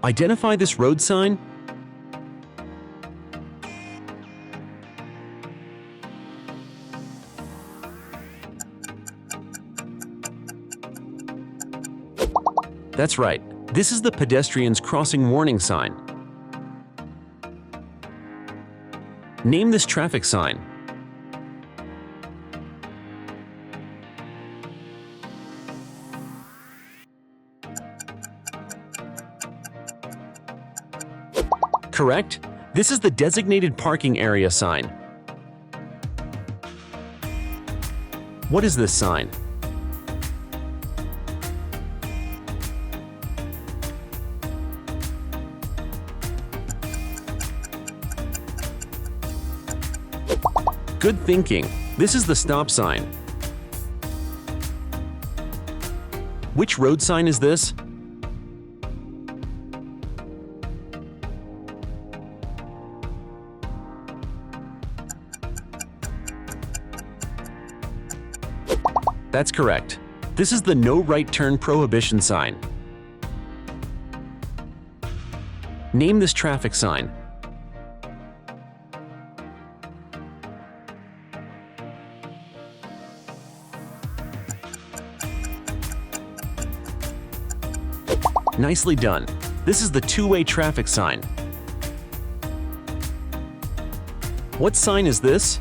Identify this road sign. That's right. This is the pedestrians crossing warning sign. Name this traffic sign. Correct. This is the designated parking area sign. What is this sign? Good thinking. This is the stop sign. Which road sign is this? That's correct. This is the no right turn prohibition sign. Name this traffic sign. Nicely done. This is the two-way traffic sign. What sign is this?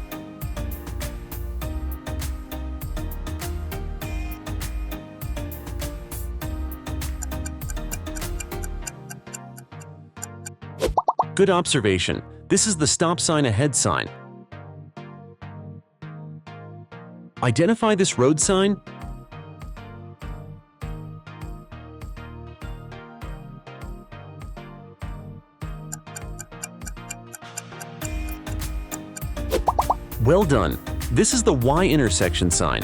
Good observation. This is the stop sign ahead sign. Identify this road sign. Well done. This is the Y intersection sign.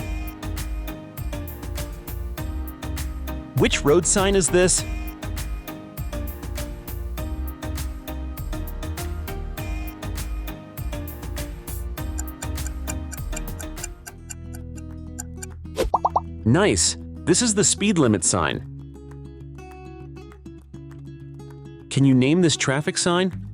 Which road sign is this? Nice. This is the speed limit sign. Can you name this traffic sign?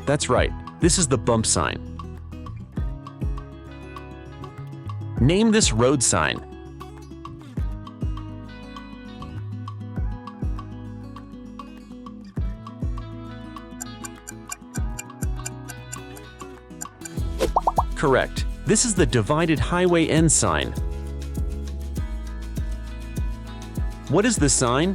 That's right. This is the bump sign. Name this road sign. Correct. This is the divided highway end sign. What is this sign?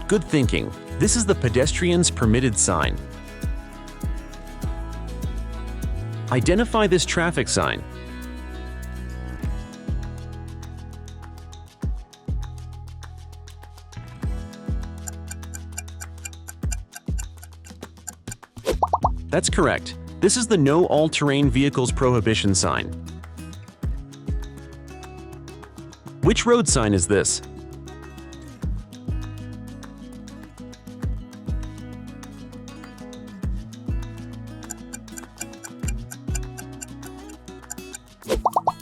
Good thinking. This is the pedestrians permitted sign. Identify this traffic sign. That's correct. This is the no all-terrain vehicles prohibition sign. Which road sign is this?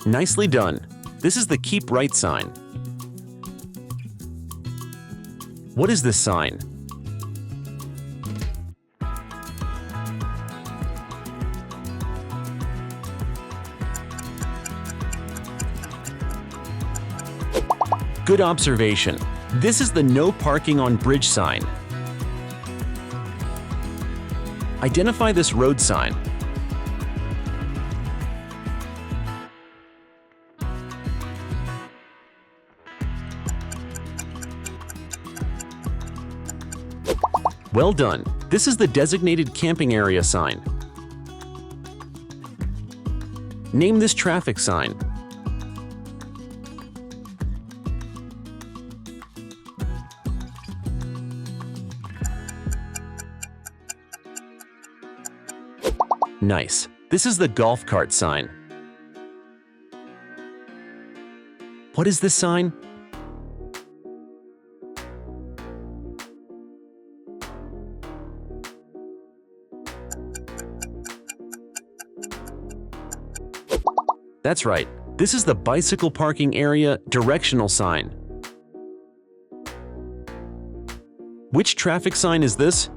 Nicely done. This is the keep right sign. What is this sign? Good observation. This is the no parking on bridge sign. Identify this road sign. Well done. This is the designated camping area sign. Name this traffic sign. Nice. This is the golf cart sign. What is this sign? That's right. This is the bicycle parking area directional sign. Which traffic sign is this?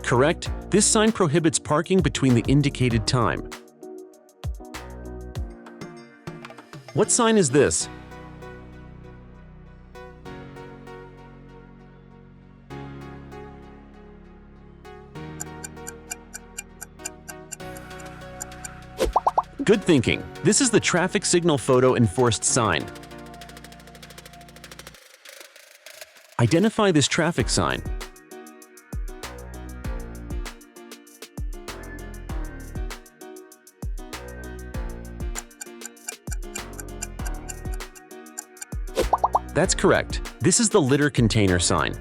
Correct. This sign prohibits parking between the indicated time. What sign is this? Good thinking. This is the traffic signal photo enforced sign. Identify this traffic sign. That's correct. This is the litter container sign.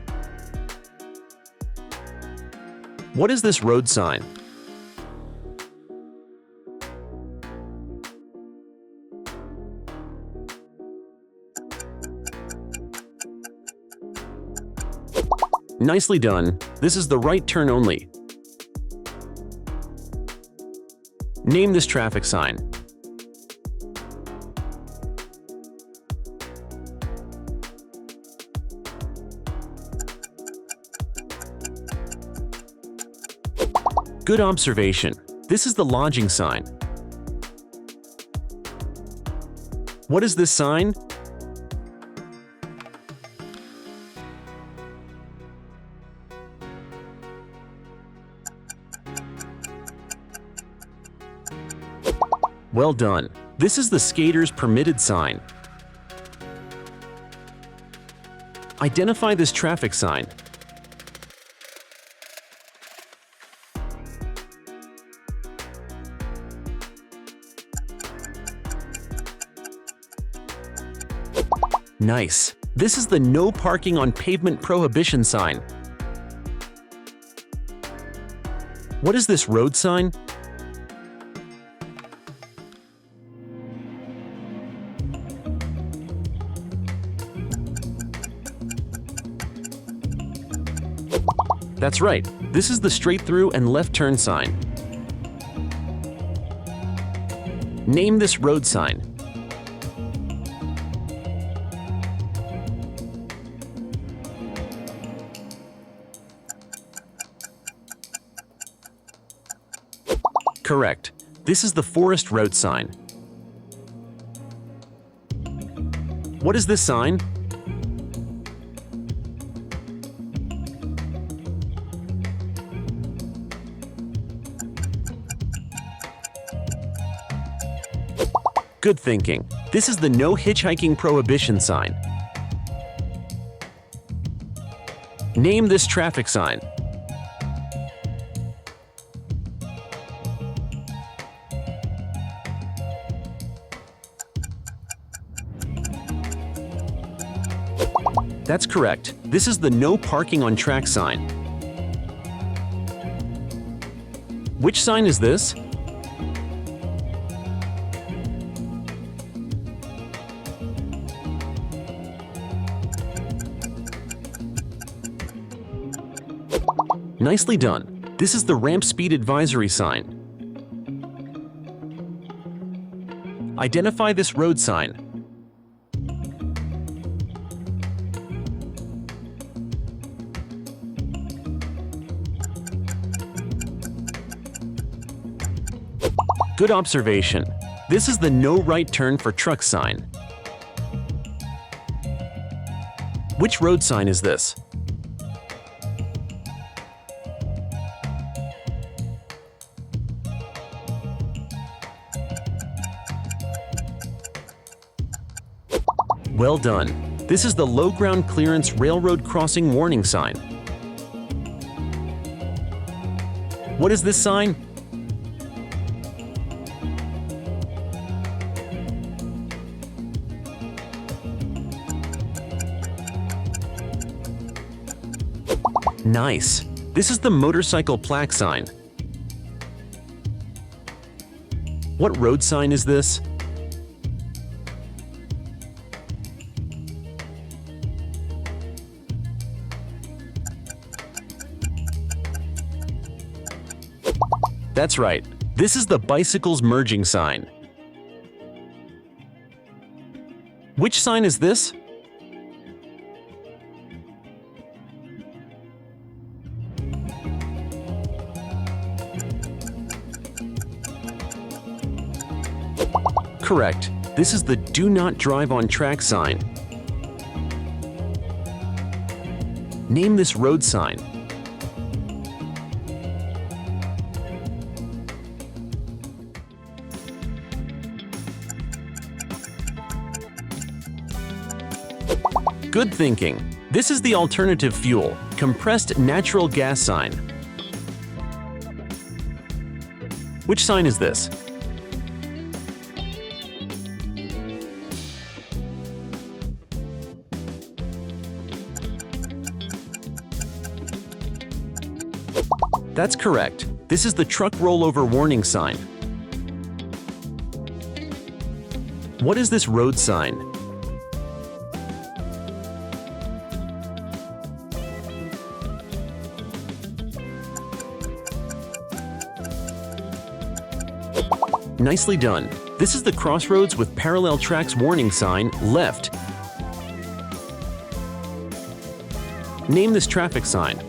What is this road sign? Nicely done. This is the right turn only. Name this traffic sign. Good observation. This is the lodging sign. What is this sign? Well done. This is the skater's permitted sign. Identify this traffic sign. Nice. This is the no parking on pavement prohibition sign. What is this road sign? That's right. This is the straight through and left turn sign. Name this road sign. Correct. This is the forest road sign. What is this sign? Good thinking. This is the no hitchhiking prohibition sign. Name this traffic sign. That's correct. This is the no parking on track sign. Which sign is this? Nicely done. This is the ramp speed advisory sign. Identify this road sign. Good observation. This is the no right turn for truck sign. Which road sign is this? Well done. This is the low ground clearance railroad crossing warning sign. What is this sign? Nice! This is the motorcycle plaque sign. What road sign is this? That's right. This is the bicycles merging sign. Which sign is this? Correct. This is the do not drive on track sign. Name this road sign. Good thinking. This is the alternative fuel, compressed natural gas sign. Which sign is this? That's correct. This is the truck rollover warning sign. What is this road sign? Nicely done. This is the crossroads with parallel tracks warning sign, left. Name this traffic sign.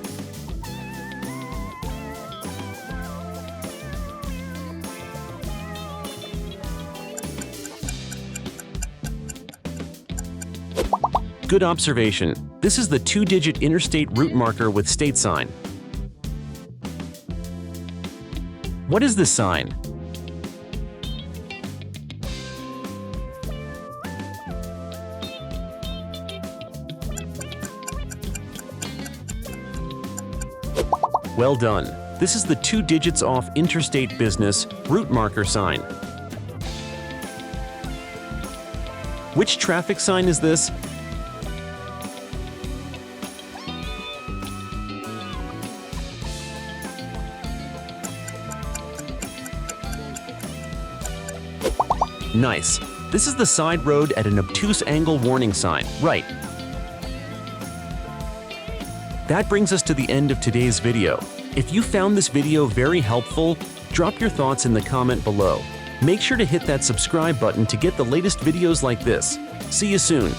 Good observation. This is the 2-digit interstate route marker with state sign. What is this sign? Well done. This is the 2 digits off interstate business route marker sign. Which traffic sign is this? Nice. This is the side road at an obtuse angle warning sign, right. That brings us to the end of today's video. If you found this video very helpful, drop your thoughts in the comment below. Make sure to hit that subscribe button to get the latest videos like this. See you soon.